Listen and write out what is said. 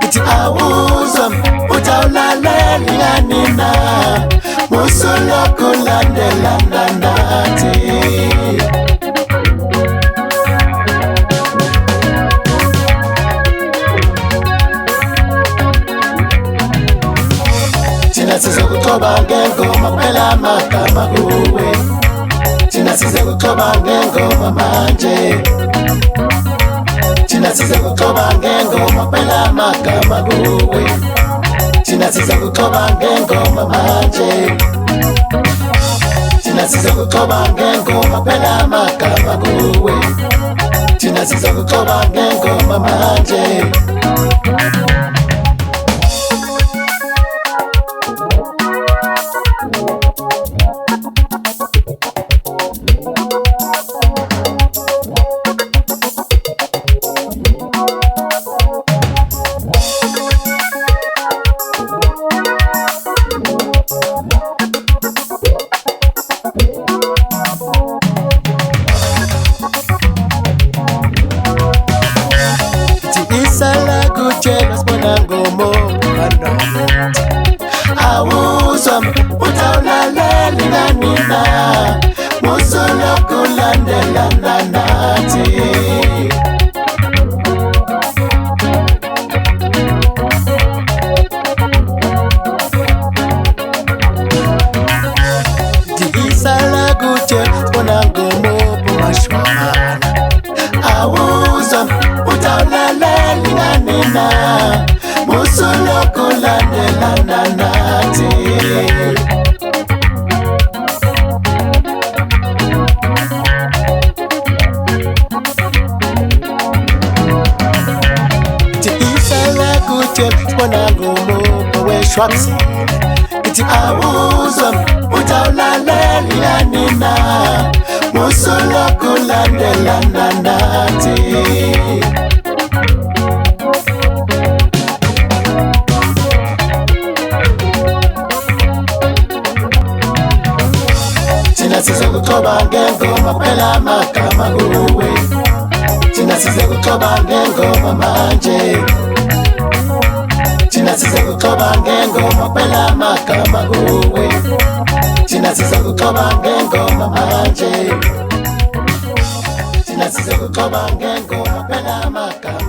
Iti awuzwa utawulalela nganina musoloko landelana nathi. Thina sizokuxoba ngengoma kuphela amagama kuwe. Thina sizokuxoba ngengoma manje. Thina sizokuxoba ngengoma kuphela amagama kuwe. Thina sizokuxoba ngengoma manje. Thina sizokuxoba ngengoma kuphela amagama kuwe. Thina sizokuxoba ngengoma manje. Awuzwa utawulalela nganina musoloko landelana nathi. Ndiyisala kude sibona ngomobu mashwana. Awuzwa utawulalela nganina musoloko landelana nathi. Ndiyisala kude sibona ngomobu weshwabsile. Iti awuzwa utawulalela nganina musoloko landelana nathi. Thina sizokuxoba ngengoma kuphela amagama kuwe. Thina sizokuxoba ngengoma manje. Thina sizokuxoba ngengoma kuphela amagama kuwe. Thina sizokuxoba ngengoma manje. Thina sizokuxoba ngengoma kuphela amagama.